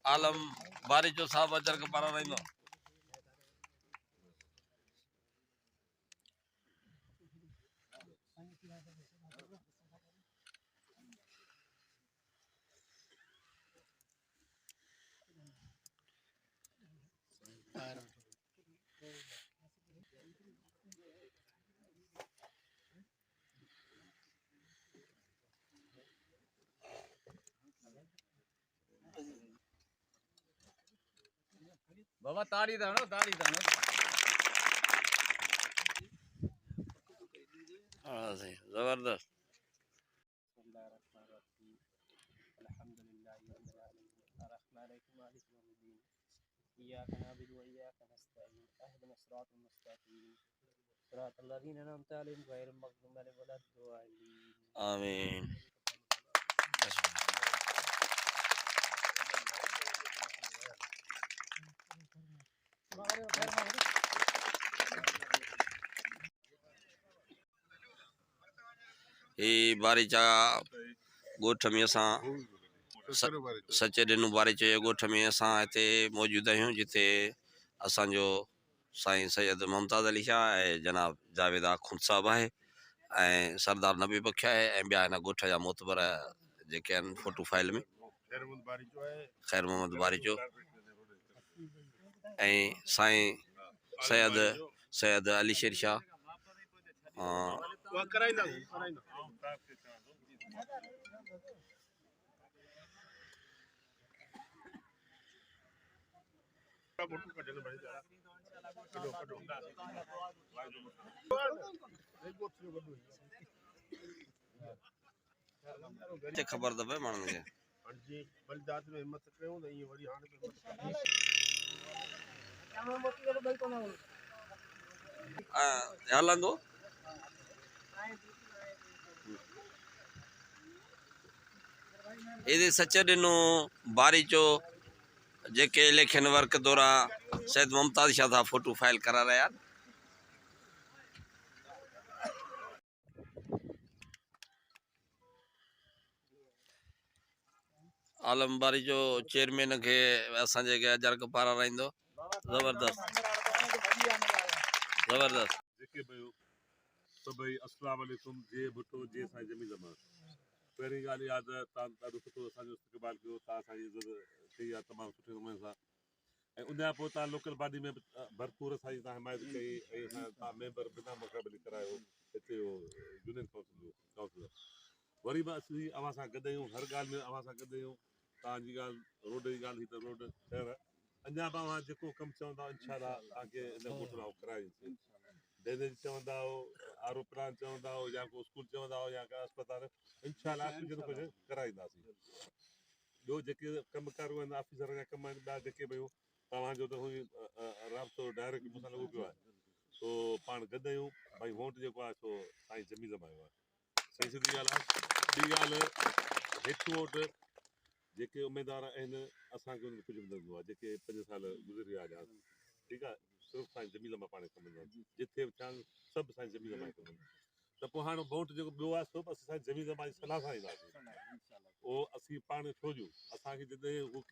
आलम बारिचो साहब अजर के पारा रहिंदो बाबा ताड़ी दानो हां सही जबरदस्त إياك نعبد وإياك نستعين اهدنا الصراط المستقيم صراط الذين أنعمت عليهم غير المغضوب عليهم ولا الضالين آمين ये बारिचा गोठ में असां सचे दिन बारिचे गोठ में असां हिते मौजूद आहियूं जिते असांजो साईं सैयद मुमताज़ अली शाह ऐं जनाब जावेद खुद साहब आहे ऐं सरदार नबी बख्या आहे ऐं ॿिया हिन ॻोठ जा मोतबर जेके आहिनि फोटो फाइल में ख़ैर मोहम्मद बारिचो ऐं साईं सैयद अली शेर शाह ख़बर त पए माण्हुनि खे हलंदो एदे सच ॾिनो बारिचो जेके इलेक्शन वर्क दौरान सैयद मुमताज़ शाह सां फोटो फाइल करा रहा आलम बारिचो चेयरमैन के असांजे के अजर कपारा रहंदो जबरदस्त जेके भयो सभई अस्सलाम वालेकुम जे भुटो जे साईं जमीन ज़मान पहिरीं ॻाल्हि यादि तव्हां ॾाढो सुठो असांजो इस्तक़बाल कयो तव्हां असांजी इज़त कई आहे तमामु सुठे नमूने सां ऐं उन खां पोइ तव्हां लोकल बॉडी में भरपूर असांजी तव्हां हिमायत कई ऐं तव्हां मेंबर बिना मुक़ाबिले करायो हिते यूनियन काउंसिलर वरी बि असीं अव्हां सां गॾु आहियूं हर ॻाल्हि में अव्हां सां गॾु आहियूं तव्हांजी ॻाल्हि रोड जी ॻाल्हि ही त रोड ख़ैर अञा बि अव्हां जेको कमु चवंदा इनशाअल्लाह तव्हांखे इन ॻोठ में कराईंदासीं ड्रेनेज चवंदा आरो प्लान चवंदा या को स्कूल चवंदा या का अस्पताल इनशाअल्लाह कुझु न कुझु कराईंदासीं ॿियो जेके कमकार आहिनि ऑफिसर जा कम आहिनि ॿिया जेके भई तव्हांजो त राब्तो डायरेक्ट मूंसां लॻो पियो आहे सो पाण गॾु आहियूं भई वोट जेको आहे सो साईं जमीन ज़मायो आहे सही सिधी ॻाल्हि आहे ॿी ॻाल्हि हिकु वोट जेके उमेदवार आहिनि असांखे उन्हनि कुझु मिलंदो आहे जेके 5 साल गुज़री विया हुआ ठीकु आहे सिर्फ़ु साईं जमील मां पाण कमंदा आहिनि जिथे बि थियनि सभु साईं जमील मां कमंदा त पोइ हाणे वोट जेको ॿियो आहे सो बि असां साईं जमील मां जी सलाह सां ईंदासीं उहो असीं पाण छो जो असांखे जॾहिं हू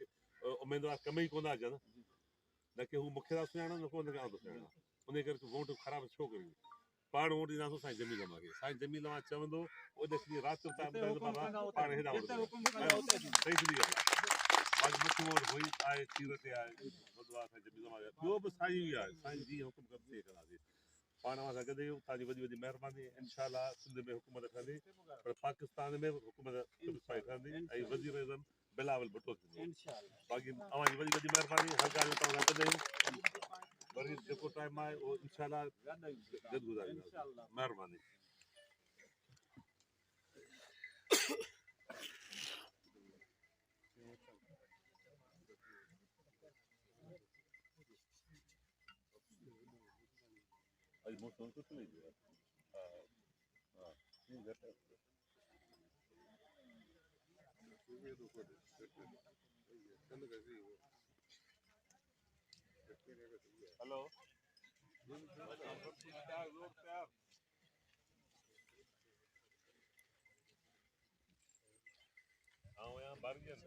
उमेदवार कम ई कोन अचनि न की हू मूंखे था सुञाणनि न को हुनखे आउं थो सुञाणा उन करे वोट ख़राबु छो करियूं पाण वोट ॾींदासीं साईं जमील मां खे साईं जमील मां चवंदो ओॾे सॼी राति पाण हेॾा सही सिधी ॻाल्हि आहे बाक़ी वोट हुई आहे खीर ते आहे वधवा साईं जमी ज़मा ॿियो बि साईं ई आहे साईं जीअं हुकुम कंदे थिए कंदासीं पाण सां गॾु आहियूं तव्हांजी वॾी वॾी महिरबानी इनशाला सिंध में हुकूमत ठहंदी पर पाकिस्तान में बि हुकूमत ठहंदी ऐं वज़ीर अज़म बिलावल भुट्टो थींदो बाक़ी तव्हांजी वॾी वॾी महिरबानी हर ॻाल्हि में तव्हां सां गॾु आहियूं वरी जेको टाइम आहे उहो इनशाला गॾु गुज़ारींदासीं महिरबानी अॼु मौसम सुठो लॻी वियो आहे हा हेलो आऊं यहाँ बारगियन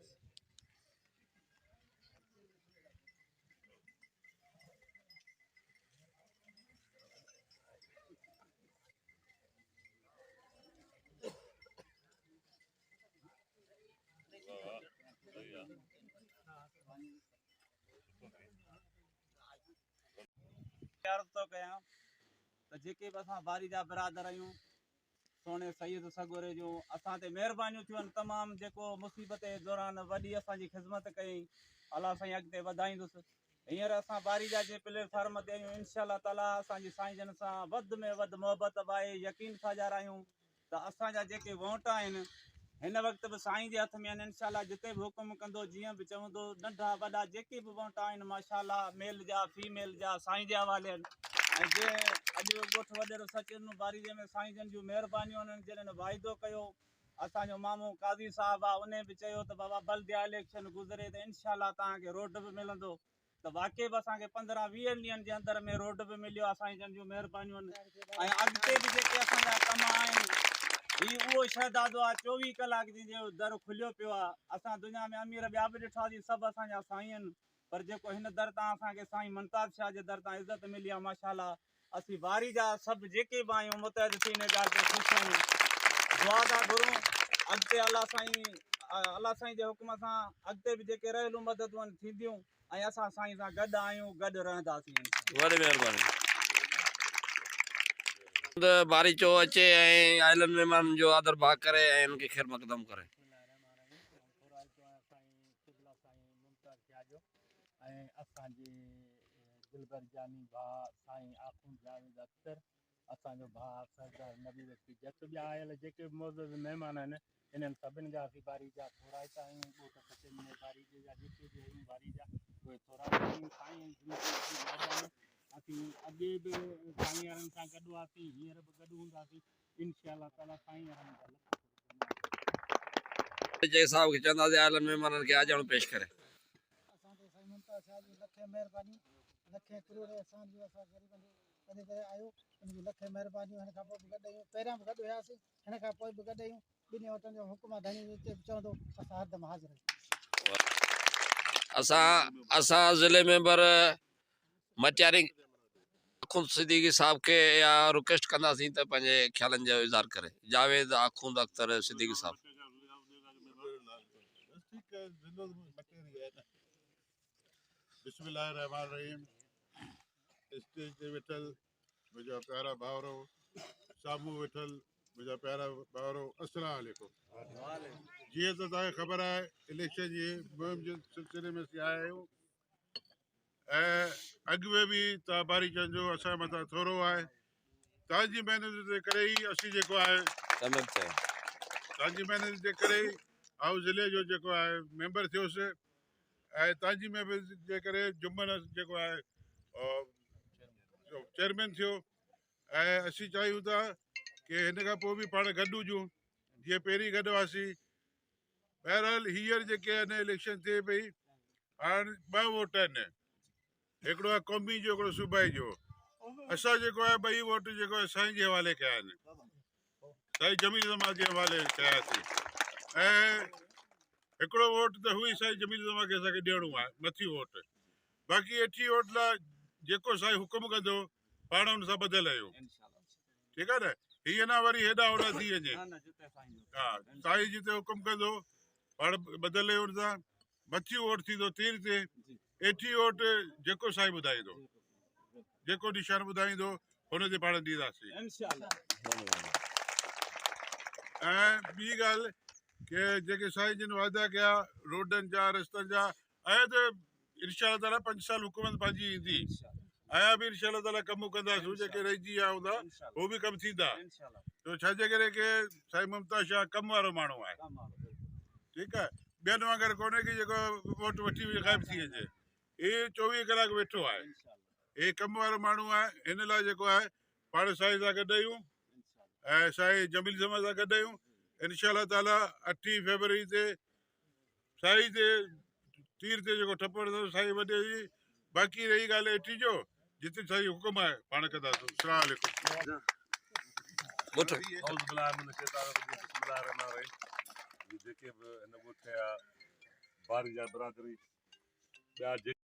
अर्ज़ थो कयां त जेके बि असां बारी जा बिरादर आहियूं सोने सईद सगोरे जूं असां ते महिरबानियूं थियूं आहिनि तमामु जेको मुसीबत जे दौरान वॾी असांजी ख़िदमत कई अलाह साईं अॻिते वधाईंदुसि हींअर असां बारी जा जे प्लेटफॉर्म ते आहियूं इनशा ताला असांजी साईं जन सां वधि में वधि मोहबत आहे यकीन था ॼाणायूं त असांजा जेके वोट आहिनि हिन वक़्तु बि साईं जे हथ में आहिनि इनशा जिते बि हुकुम कंदो जीअं बि चवंदो नंढा वॾा जेके बि वोट आहिनि माशाला मेल जा फीमेल जा साईं जे हवाले आहिनि ऐं जे अॼु ॻोठ वॾेरो सचिन बारी में साईं जन जूं महिरबानियूं आहिनि जिन्हनि वाइदो कयो असांजो मामू काज़ी साहिबु आहे उन बि चयो त बाबा बल्दिया इलेक्शन गुज़रे त इनशा तव्हांखे रोड बि मिलंदो त वाक़ई बि असांखे 15-20 ॾींहंनि जे अंदरि में रोड बि मिलियो आहे साईं जन जूं महिरबानियूं आहिनि ऐं अॻिते बि जेके असांजा कम आहिनि ही उहो शहदादो आहे 24 कलाक जी जो दर खुलियो पियो आहे असां दुनिया में अमीर ॿिया बि ॾिठासीं सभु असांजा साईं आहिनि पर जेको हिन दर तां असांखे साईं मुमताज़ शाह जे दर तां इज़त मिली आहे माशाला असीं बारी जा सभु जेके बि आहियूं मुतहद थी हिन ॻाल्हि ते ख़ुशि आहियूं दुआ था घुरूं अॻिते अलाह साईं जे हुकुम सां अॻिते बि जेके रहियलूं मददूं आहिनि थींदियूं ऐं असां साईं सां गॾु आहियूं गॾु रहंदासीं वॾी महिरबानी बारी चो अचे ऐं आइलनि महिमाननि जो आदर भाग करे ऐं उनखे ख़ैर मक़दम करे ऐं असांजे दिलबर जानी भाउ साईं आख़ूं जावेद अख्तर असांजो भाउ सरदार नबी वसी जत ॿिया आयल जेके बि मौजूदु महिमान आहिनि इन्हनि सभिनी जा असीं बारी जा थोराइता आहियूं ॻोठ सचिन में बारी जा जेके बि आहियूं बारी जा उहे थोराइता आहियूं साईं असीं अॻे बि साईं वारनि सां गॾु हुआसीं हींअर बि गॾु हूंदासीं इनशा ताला साईं वारनि जा जे साहब खे चवंदासीं आइलनि महिमाननि खे अचणु पेश करे असांखे साईं मुमताज़ शाह जी लखे महिरबानी लखे करोड़ असां जो असां ग़रीबनि वञी करे आयो उनजी लखे महिरबानियूं हिन खां पोइ बि गॾु आहियूं पहिरियां बि गॾु हुयासीं हिन खां पोइ बि गॾु आहियूं ॿिनी वटनि जो हुकुम धणी हिते बि चवंदो असां हरदम हाज़िर आहियूं असां ज़िले मेंबर मटियारी आखूंद सिद्दीकी साहब खे या रिक्वेस्ट कंदासीं त पंहिंजे ख़्यालनि जो इज़हार करे जावेद आखूंद अख्तर सिद्दीकी साहब बिस्मिल्लाहिर्रहमानिर्रहीम स्टेज ते वेठल मुंहिंजा प्यारा भाउरो साम्हूं वेठल मुंहिंजा प्यारा भाउरो अस्सलाम वालेकुम जीअं त तव्हांखे ख़बर आहे इलेक्शन जी मुहिम जे सिलसिले में असीं आया आहियूं ऐं अॻु में बि तव्हां बारीचंद जो असांजे मथां थोरो आहे तव्हांजी महिनत जे करे ई असीं जेको आहे तव्हांजी महिनत जे करे ई आउं ज़िले जो जेको आहे मेंबर थियोसि ऐं तव्हांजी महिनत जे करे जुम्मन जेको आहे चेयरमैन थियो ऐं असीं चाहियूं था कि हिन खां पोइ बि पाण गॾु हुजूं जीअं पहिरीं गॾु हुआसीं बहरहाल हींअर जेके आहिनि इलेक्शन थिए पई हाणे 2 वोट आहिनि हिकिड़ो आहे क़ौमी जो हिकिड़ो सूबाई जो असां जेको आहे 2 वोट जेको आहे साईं जे हवाले कया आहिनि साईं जमील ज़मा जे हवाले कयासीं ऐं हिकिड़ो वोट त हुई साईं जमील ज़मा खे असांखे ॾियणो आहे मथी वोट बाक़ी 80 वोट लाइ जेको साईं हुकुम कंदो पाण हुन सां ॿधल आहियूं ठीकु आहे न हीअं न वरी हेॾा होॾा थी वञे हा साईं जिते हुकुम कंदो पाण ॿधल आहियूं हुन सां मथी वोट थींदो तीर ते एठी वोट जेको साईं ॿुधाईंदो जेको निशान ॿुधाईंदो हुन ते पाण ॾींदासीं ऐं ॿी ॻाल्हि के जेके साईं जिन वाइदा कया रोडनि जा रस्तनि जा ऐं त इनशा ताला 5 साल हुकूमत पंहिंजी ईंदी आया बि इनशा ताला कमु कंदासीं जेके रहिजी विया हूंदा उहो बि कमु थींदा तो छाजे करे के साईं मुमताज़ शाह कमु वारो माण्हू आहे ठीकु आहे ॿियनि वांगुरु कोन्हे की जेको वोट वठी ग़ाइब थी वञे इहे 24 कलाक वेठो आहे हे कमु वारो माण्हू आहे हिन लाइ जेको आहे पाण साईं सां गॾु आहियूं ऐं साईं जमील ज़मान सां गॾु आहियूं इनशा ताला 8 फरवरी ते साईं ते तीर ते जेको ठप वठंदो साईं वॾे जी बाक़ी रही ॻाल्हि एठी जो जिते साईं हुकुम आहे पाण कंदासीं अस्सलाम वालेकुम जेके बि हिन ॻोठ जा बारी जा बिरादरी ॿिया